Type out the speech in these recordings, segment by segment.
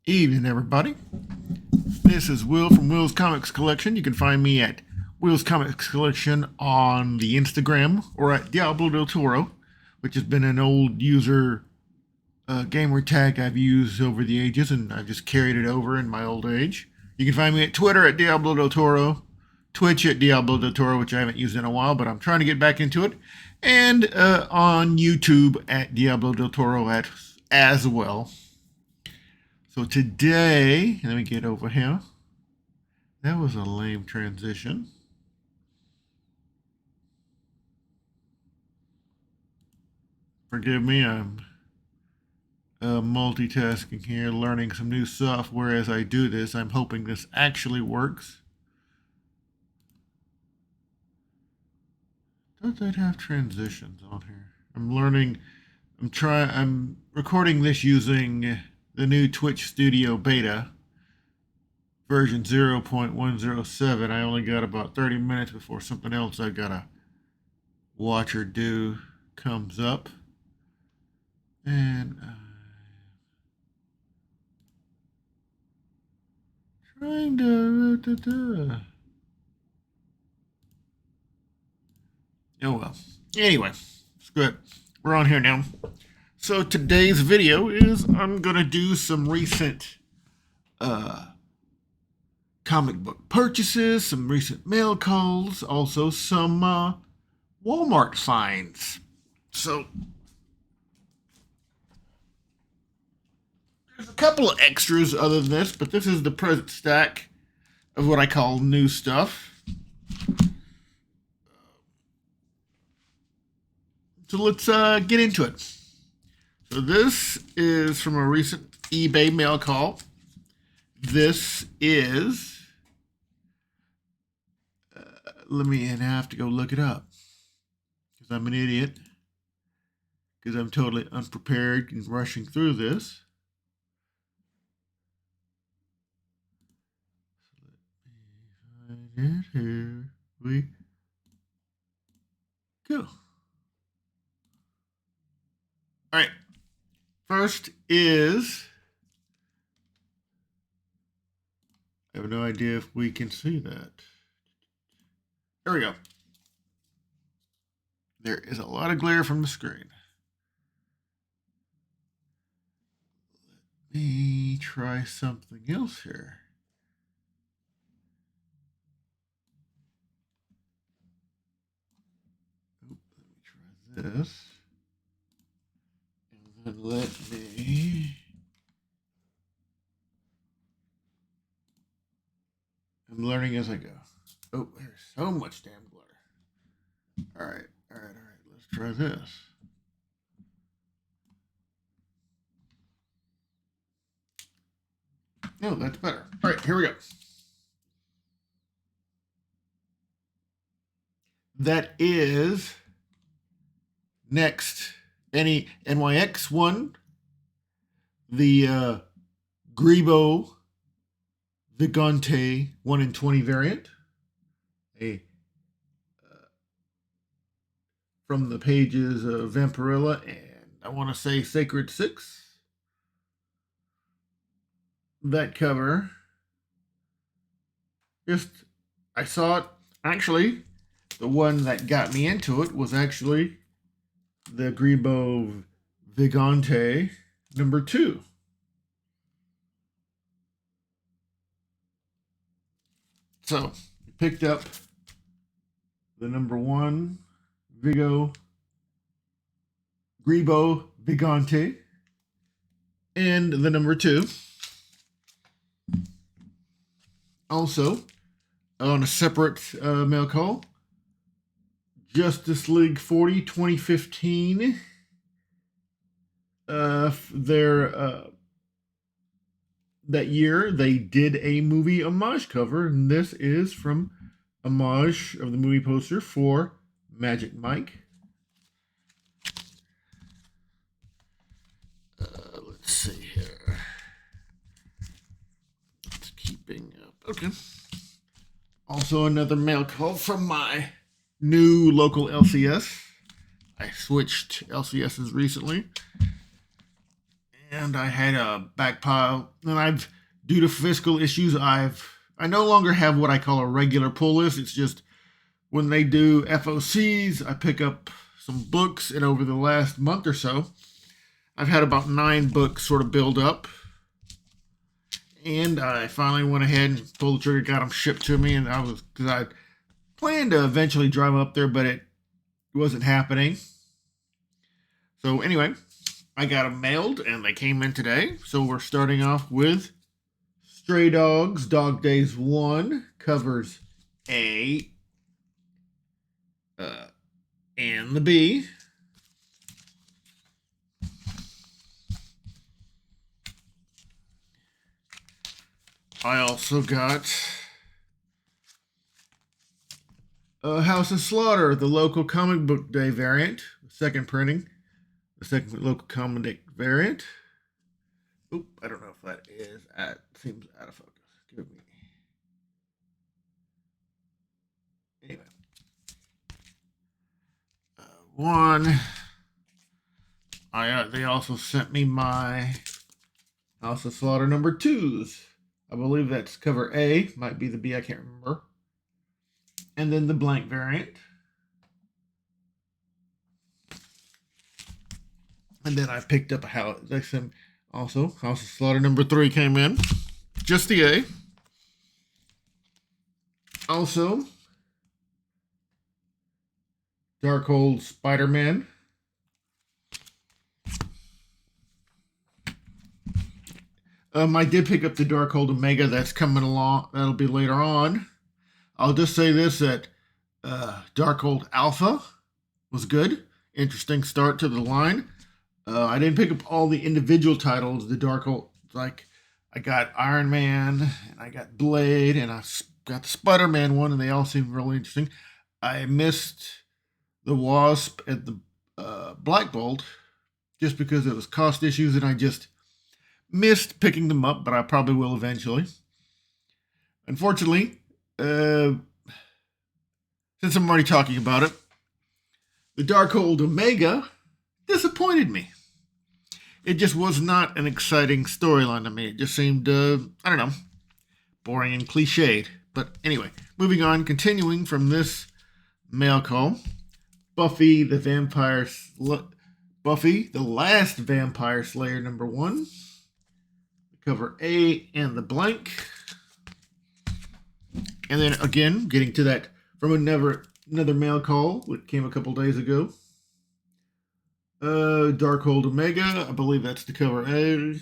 Evening, everybody. This is Will from Will's Comics Collection. You can find me at Will's Comics Collection on the Instagram or at Diablo del Toro, which has been an old user gamer tag I've used over the ages, and I've just carried it over in my old age. You can find me at Twitter at Diablo del Toro, Twitch at Diablo del Toro, which I haven't used in a while, but I'm trying to get back into it, and on YouTube at Diablo del Toro as well. So today, let me get over here. That was a lame transition. Forgive me, I'm multitasking here, learning some new software as I do this. I'm hoping this actually works. Does it have transitions on here? I'm recording this using the new Twitch Studio Beta version 0.107. I only got about 30 minutes before something else I gotta watch or do comes up. And trying to oh well. Anyway, it's good. We're on here now. So today's video is I'm gonna do some recent comic book purchases, some recent mail calls, also some Walmart finds. So there's a couple of extras other than this, but this is the present stack of what I call new stuff. So let's get into it. So this is from a recent eBay mail call. This is, and I have to go look it up because I'm an idiot, because I'm totally unprepared and rushing through this. Let me find it. Here we go. All right. First is, I have no idea if we can see that. There we go. There is a lot of glare from the screen. Let me try something else here. Let me try this. And then let me... I'm learning as I go. Oh, there's so much damn glare. All right. Let's try this. Oh, that's better. All right, here we go. That is next. Any NYX1, the Grebo Vigante 1 in 20 variant, from the pages of Vampirilla and I want to say Sacred 6. That cover, I saw it. Actually, the one that got me into it was actually the Grebo Vigante number 2. So, I picked up the number 1 Grebo Vigante and the number 2. Also, on a separate mail call, Justice League 40 2015. That year they did a movie homage cover, and this is from homage of the movie poster for Magic Mike. Let's see here. It's keeping up. Okay. Also another mail call from my new local LCS. I switched LCSs recently. and I had a back pile. And due to fiscal issues, I no longer have what I call a regular pull list. It's just when they do FOCs, I pick up some books, and over the last month or so, I've had about 9 books sort of build up. And I finally went ahead and pulled the trigger, got them shipped to me, and because I planned to eventually drive up there, but it wasn't happening. So anyway, I got them mailed, and they came in today. So we're starting off with Stray Dogs, Dog Days 1, covers A and the B. I also got House of Slaughter, the local comic book day variant, second printing, the second local comic book variant. Oop, I don't know if that seems out of focus. Give me. Anyway. They also sent me my House of Slaughter number 2s. I believe that's cover A, might be the B, I can't remember. And then the blank variant. And then I picked up House of Slaughter number 3 came in. Just the A. Also, Darkhold Spider-Man. I did pick up the Darkhold Omega that's coming along. That'll be later on. I'll just say this, that Darkhold Alpha was good. Interesting start to the line. I didn't pick up all the individual titles. The Darkhold, like, I got Iron Man, and I got Blade, and I got the Spider-Man one, and they all seem really interesting. I missed the Wasp and the Black Bolt just because it was cost issues, and I just missed picking them up, but I probably will eventually. Unfortunately, since I'm already talking about it, the Darkhold Omega disappointed me. It just was not an exciting storyline to me. It just seemed, I don't know, boring and cliched. But anyway, moving on, continuing from this mail call, Buffy the Last Vampire Slayer number 1. Cover A and the blank. And then again, getting to that from another mail call, which came a couple days ago. Darkhold Omega, I believe that's the cover A.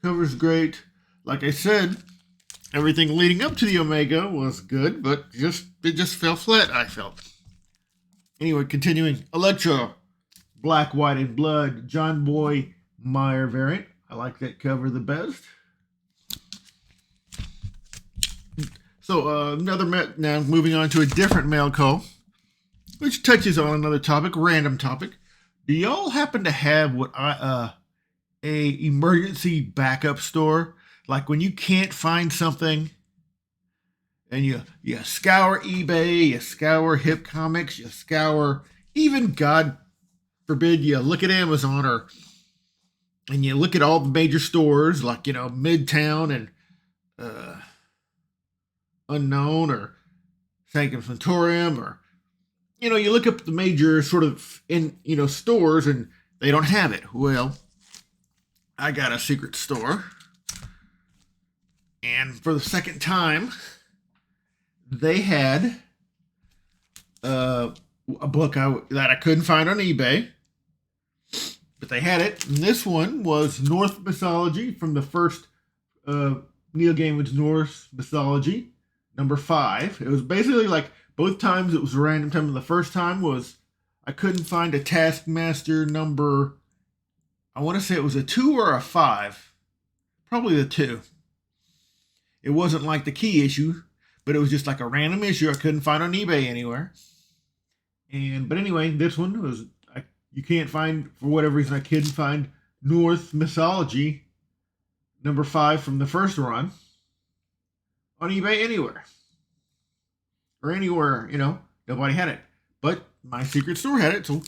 Cover's great. Like I said, everything leading up to the Omega was good, but it just fell flat, I felt. Anyway, continuing. Electro, Black, White, and Blood, John Boy Meyer variant. I like that cover the best. So now moving on to a different mail call, which touches on another topic, random topic. Do y'all happen to have a emergency backup store? Like when you can't find something, and you scour eBay, you scour Hip Comics, you scour even, God forbid, you look at Amazon and you look at all the major stores like, Midtown and Unknown or Sanctum Sanctorum, or you look up the major sort of stores and they don't have it. Well, I got a secret store, and for the second time, they had a book that I couldn't find on eBay, but they had it. And this one was Norse Mythology from the first Neil Gaiman's Norse Mythology, number 5. It was basically like both times it was a random time. The first time was I couldn't find a Taskmaster number, I want to say it was a 2 or a 5. Probably the 2. It wasn't like the key issue, but it was just like a random issue I couldn't find on eBay anywhere. But anyway, this one was, you can't find, for whatever reason, I couldn't find Norse Mythology number 5 from the first run on eBay anywhere. Or anywhere, nobody had it. But my secret store had it, so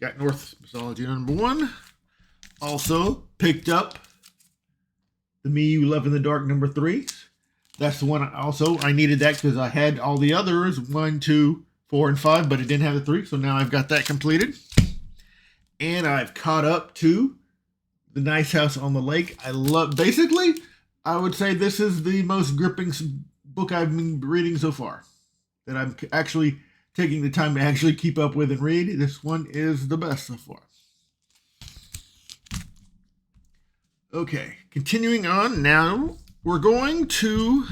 got Norse Mythology #1. Also picked up the Me You Love in the Dark #3. That's the one. I needed that because I had all the others 1, 2, 4, and 5, but it didn't have the 3. So now I've got that completed, and I've caught up to The Nice House on the Lake. Basically, I would say this is the most gripping book I've been reading so far, that I'm actually taking the time to actually keep up with and read. This one is the best so far. Okay, continuing on now, we're going to,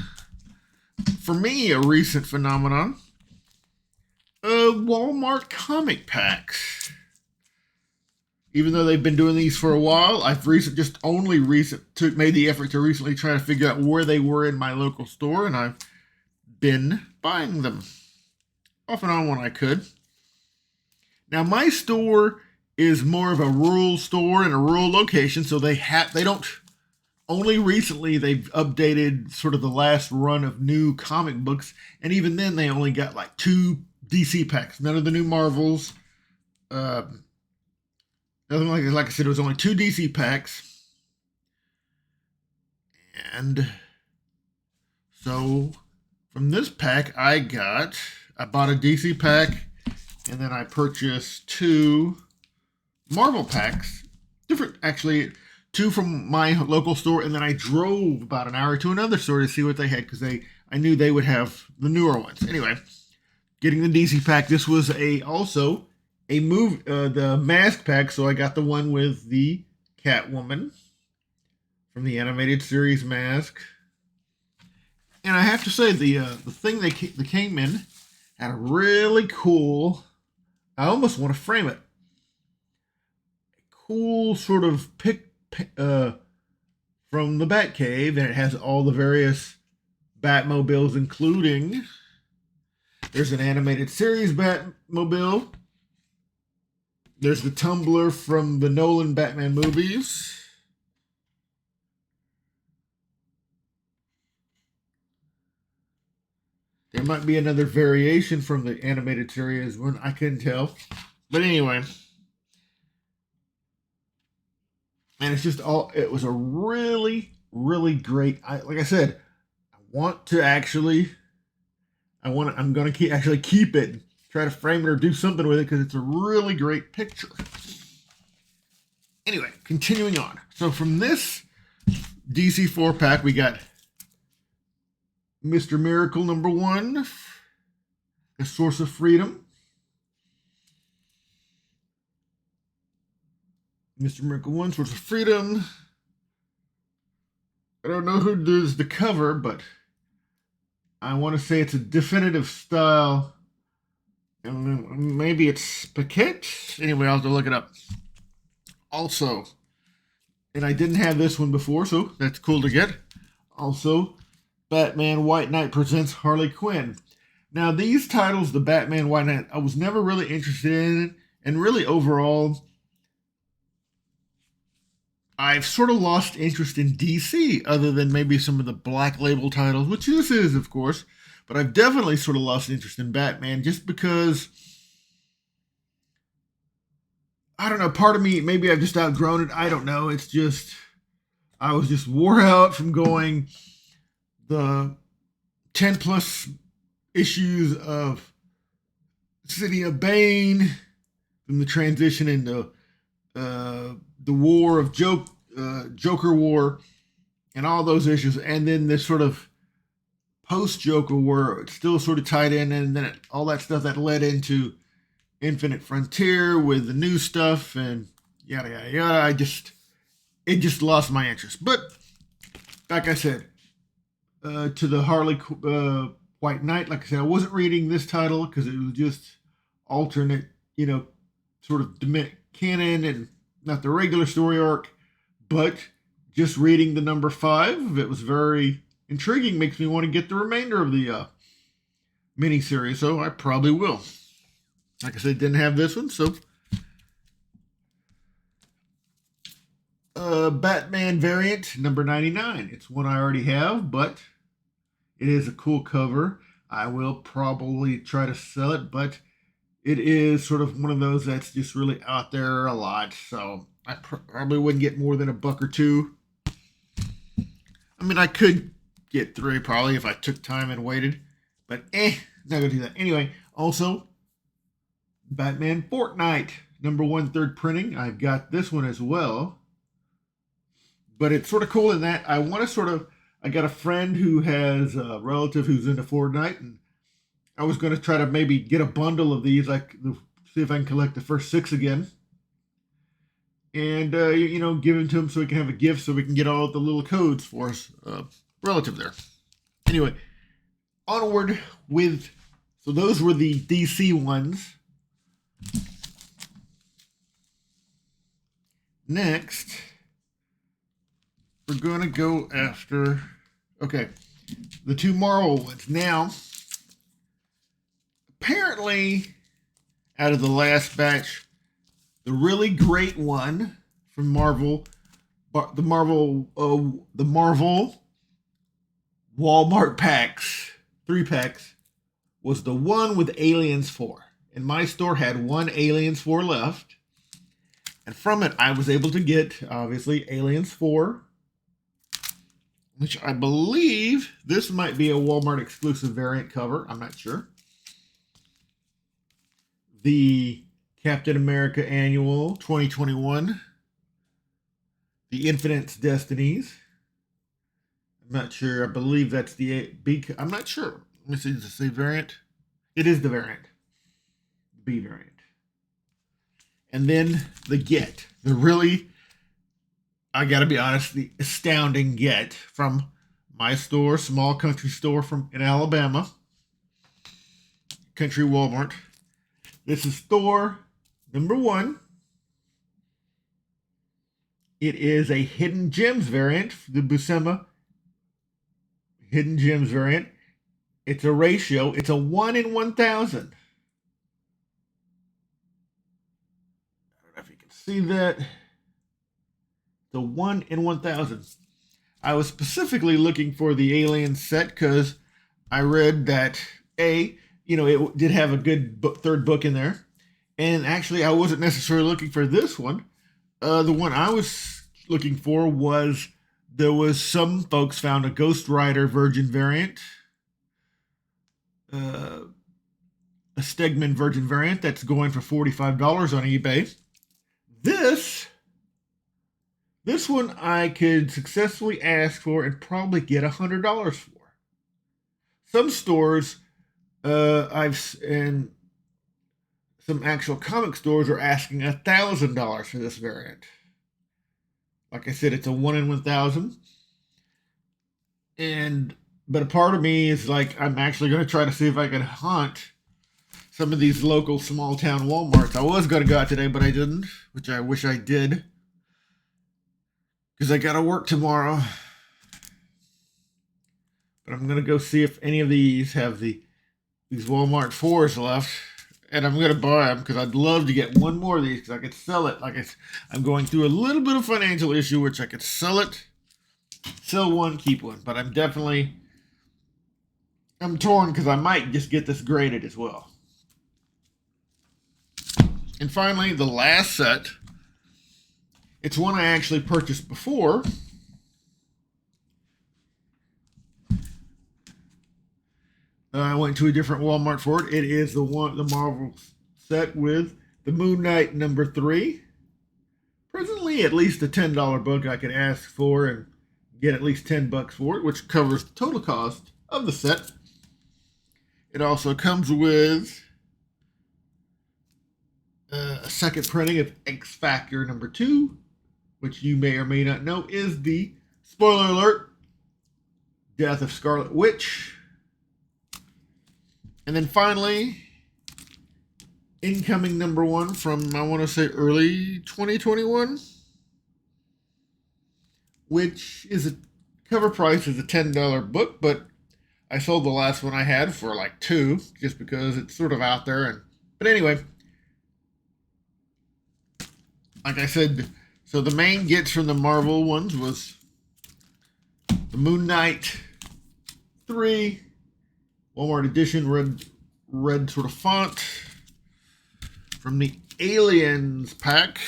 for me, a recent phenomenon, Walmart comic packs. Even though they've been doing these for a while, I've made the effort to recently try to figure out where they were in my local store, and I've been buying them off and on when I could. Now, my store is more of a rural store in a rural location, so only recently they've updated sort of the last run of new comic books, and even then they only got like 2 DC packs, none of the new Marvels. Nothing like I said, it was only 2 DC packs. And so from this pack I bought a DC pack, and then I purchased 2 Marvel packs, actually 2 from my local store, and then I drove about an hour to another store to see what they had, because I knew they would have the newer ones. Anyway, getting the DC pack, this was also the mask pack, so I got the one with the Catwoman from the animated series Mask. And I have to say, the thing that came in had a really cool, I almost want to frame it, cool sort of pick from the Batcave, and it has all the various Batmobiles, including there's an animated series Batmobile, there's the Tumbler from the Nolan Batman movies, there might be another variation from the animated series one, I couldn't tell, but anyway. And it's just it was a really, really great, like I said, I'm going to actually keep it, try to frame it or do something with it, because it's a really great picture. Anyway, continuing on. So from this DC 4-pack, we got Mr. Miracle #1, The Source of Freedom. Mr. Miracle 1, Source of Freedom. I don't know who does the cover, but I want to say it's a definitive style. And maybe it's Paquette. Anyway, I'll have to look it up. Also, and I didn't have this one before, so that's cool to get. Also, Batman White Knight presents Harley Quinn. Now, these titles, the Batman White Knight, I was never really interested in, and really overall, I've sort of lost interest in DC, other than maybe some of the Black Label titles, which this is, of course. But I've definitely sort of lost interest in Batman, just because, I don't know, part of me, maybe I've just outgrown it. I don't know. It's just, I was just wore out from going the 10 plus issues of City of Bane, from the transition into the War of Joker War, and all those issues, and then this sort of post-Joker War, it's still sort of tied in, and then all that stuff that led into Infinite Frontier with the new stuff, and yada, yada, yada. It just lost my interest. But, like I said, to the Harley White Knight, like I said, I wasn't reading this title because it was just alternate, sort of canon and not the regular story arc, but just reading the number 5, it was very intriguing, makes me want to get the remainder of the miniseries, so I probably will. Like I said, didn't have this one, so Batman variant number 99. It's one I already have, but it is a cool cover. I will probably try to sell it, but it is sort of one of those that's just really out there a lot. So I probably wouldn't get more than a buck or two. I mean, I could get three probably if I took time and waited, but not gonna do that. Anyway, also Batman Fortnite #1 third printing. I've got this one as well, but it's sort of cool in that I want to I got a friend who has a relative who's into Fortnite, and I was going to try to maybe get a bundle of these, like see if I can collect the first 6 again, and give them to him so we can have a gift, so we can get all the little codes for us relative there. Anyway, onward with. So those were the DC ones. Next, we're going to go after, the 2 Marvel ones. Now, apparently, out of the last batch, the really great one from Marvel, the Marvel Walmart packs, 3 packs, was the one with Aliens 4. And my store had 1 Aliens 4 left. And from it, I was able to get, obviously, Aliens 4, which I believe this might be a Walmart exclusive variant cover. I'm not sure. The Captain America Annual 2021. The Infinite's Destinies. I'm not sure. I believe that's the B. I'm not sure. Let me see. Does it say variant? It is the variant. B variant. And then the Get. The really, I gotta be honest, the astounding Get from my store, small country store in Alabama. Country Walmart. This is store #1. It is a Hidden Gems variant, the Buscema Hidden Gems variant. It's a ratio. It's a 1 in 1,000. If you can see that, the 1 in 1,000. I was specifically looking for the Alien set because I read that it did have a good third book in there, and actually I wasn't necessarily looking for this one. The one I was looking for was, there was some folks found a Ghost Rider Virgin variant, a Stegman Virgin variant that's going for $45 on eBay. This one I could successfully ask for and probably get $100 for. Some stores, and some actual comic stores are asking $1,000 for this variant. Like I said, it's a 1 in 1,000. But a part of me is like, I'm actually going to try to see if I can hunt some of these local small town Walmarts. I was going to go out today, but I didn't, which I wish I did, because I got to work tomorrow. But I'm going to go see if any of these have these Walmart 4s left, and I'm going to buy them because I'd love to get one more of these because I could sell it. I'm going through a little bit of financial issue, which I could sell it, sell one, keep one. But I'm torn because I might just get this graded as well. And finally, the last set. It's one I actually purchased before. I went to a different Walmart for it. It is the Marvel set with the Moon Knight #3. Presently, at least a $10 book I could ask for and get at least $10 for it, which covers the total cost of the set. It also comes with a second printing of X Factor #2, which you may or may not know is the, spoiler alert, Death of Scarlet Witch. And then finally, incoming #1 from, I want to say, early 2021, which is a cover price is a $10 book, but I sold the last one I had for like $2, just because it's sort of out there. But anyway, like I said, so the main gets from the Marvel ones was the Moon Knight 3 Walmart edition, red sort of font. from the Aliens pack.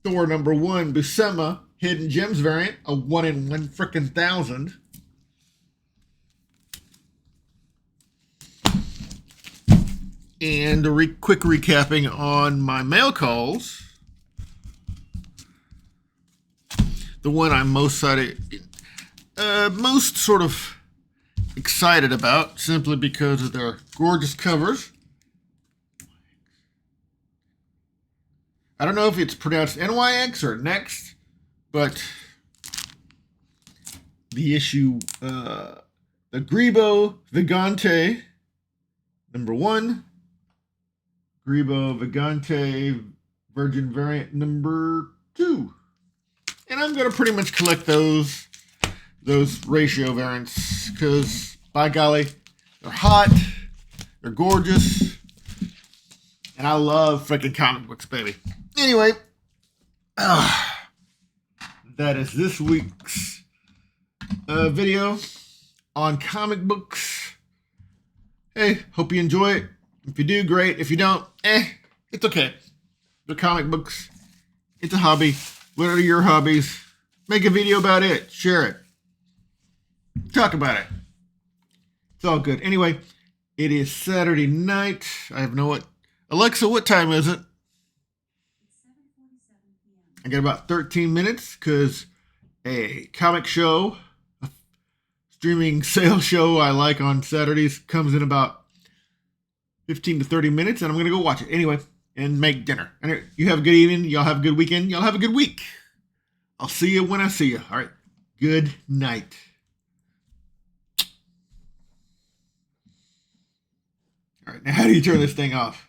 Thor #1, Buscema, Hidden Gems variant, a 1 in 1 frickin' thousand. And a quick recapping on my mail calls. The one I'm most sort of excited about, simply because of their gorgeous covers. I don't know if it's pronounced NYX or Next, but the issue, the Grebo Vagante #1, Grebo Vagante Virgin variant #2. And I'm going to pretty much collect those ratio variants because, by golly, they're hot, they're gorgeous, and I love freaking comic books, baby. Anyway, that is this week's video on comic books. Hey, hope you enjoy it. If you do, great. If you don't, it's okay. They're comic books. It's a hobby. What are your hobbies? Make a video about it. Share it. Talk about it. It's all good. Anyway, it is Saturday night. I have no what. Alexa, what time is it? It's 7:47 p.m. I got about 13 minutes because a comic show, a streaming sale show I like on Saturdays, comes in about 15 to 30 minutes, and I'm going to go watch it. Anyway, and make dinner. Anyway, you have a good evening. Y'all have a good weekend. Y'all have a good week. I'll see you when I see you. All right. Good night. All right. Now, how do you turn this thing off?